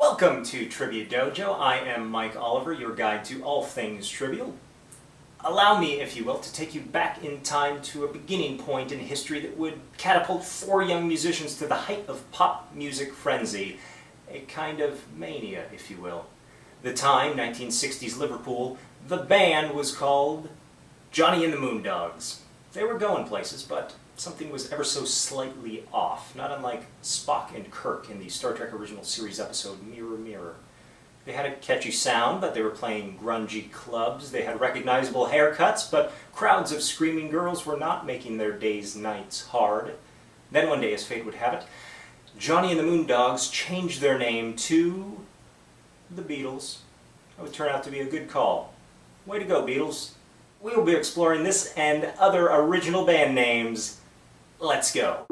Welcome to Trivia Dojo. I am Mike Oliver, your guide to all things trivial. Allow me, if you will, to take you back in time to a beginning point in history that would catapult four young musicians to the height of pop music frenzy. A kind of mania, if you will. The time, 1960s Liverpool, the band was called Johnny and the Moondogs. They were going places, but something was ever so slightly off, not unlike Spock and Kirk in the Star Trek original series episode Mirror Mirror. They had a catchy sound, but they were playing grungy clubs. They had recognizable haircuts, but crowds of screaming girls were not making their days' nights hard. Then one day, as fate would have it, Johnny and the Moondogs changed their name to the Beatles. That would turn out to be a good call. Way to go, Beatles. We will be exploring this and other original band names. Let's go.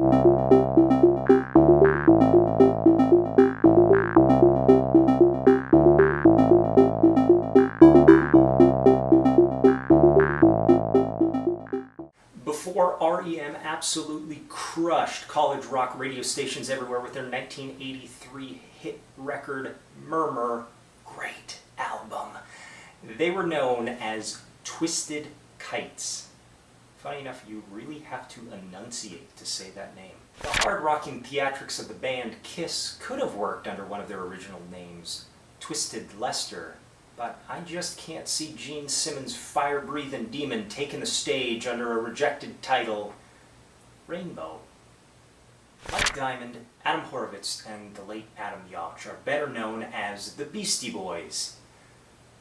Before REM absolutely crushed college rock radio stations everywhere with their 1983 hit record Murmur, great album, they were known as Twisted Kites. Funny enough, you really have to enunciate to say that name. The hard-rocking theatrics of the band Kiss could have worked under one of their original names, Twisted Lester, but I just can't see Gene Simmons' fire-breathing demon taking the stage under a rejected title, Rainbow. Mike Diamond, Adam Horovitz, and the late Adam Yauch are better known as the Beastie Boys,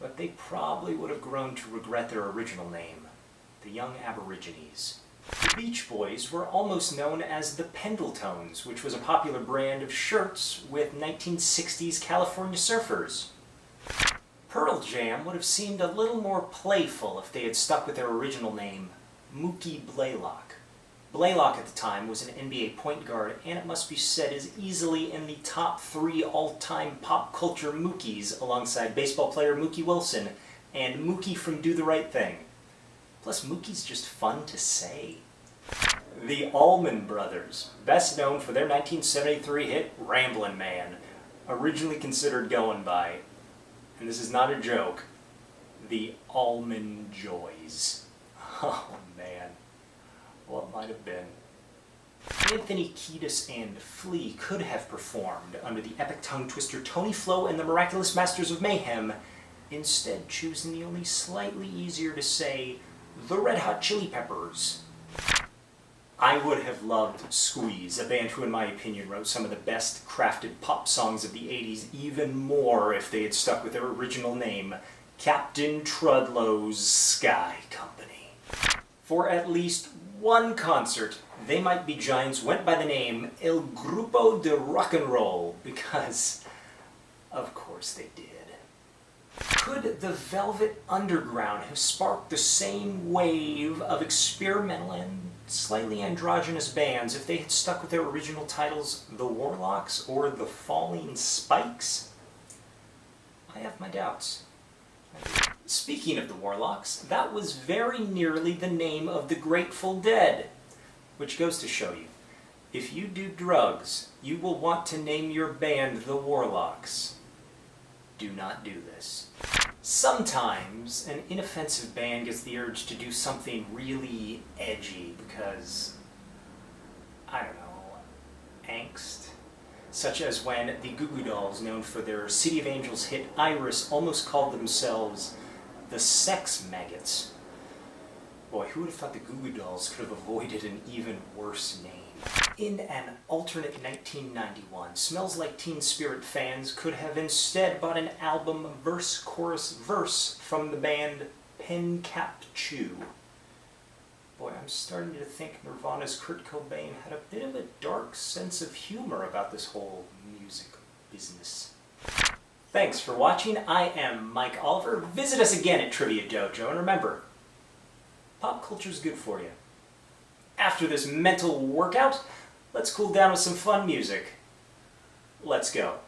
but they probably would have grown to regret their original name, the Young Aborigines. The Beach Boys were almost known as the Pendletones, which was a popular brand of shirts with 1960s California surfers. Pearl Jam would have seemed a little more playful if they had stuck with their original name, Mookie Blaylock. Blaylock at the time was an NBA point guard, and it must be said is easily in the top 3 all-time pop culture Mookies alongside baseball player Mookie Wilson and Mookie from Do the Right Thing. Plus, Mookie's just fun to say. The Allman Brothers, best known for their 1973 hit Ramblin' Man, originally considered going by, and this is not a joke, the Allman Joys. Oh man, what might have been. Anthony Kiedis and Flea could have performed under the epic tongue twister Tony Flo and the Miraculous Masters of Mayhem, instead choosing the only slightly easier to say the Red Hot Chili Peppers. I would have loved Squeeze, a band who in my opinion wrote some of the best crafted pop songs of the 80s, even more if they had stuck with their original name, Captain Trudlow's Sky Company. For at least one concert, They Might Be Giants went by the name El Grupo de Rock and Roll, because of course they did. Could the Velvet Underground have sparked the same wave of experimental and slightly androgynous bands if they had stuck with their original titles, The Warlocks or The Falling Spikes? I have my doubts. Speaking of the Warlocks, that was very nearly the name of the Grateful Dead, which goes to show you, if you do drugs, you will want to name your band The Warlocks. Do not do this. Sometimes an inoffensive band gets the urge to do something really edgy because, I don't know, angst. Such as when the Goo Goo Dolls, known for their City of Angels hit Iris, almost called themselves the Sex Maggots. Boy, who would have thought the Goo Goo Dolls could have avoided an even worse name? In an alternate 1991, Smells Like Teen Spirit fans could have instead bought an album verse, chorus, verse from the band Pen Cap Chew. Boy, I'm starting to think Nirvana's Kurt Cobain had a bit of a dark sense of humor about this whole music business. Thanks for watching. I am Mike Oliver. Visit us again at Trivia Dojo, and remember, pop culture's good for you. After this mental workout, let's cool down with some fun music. Let's go.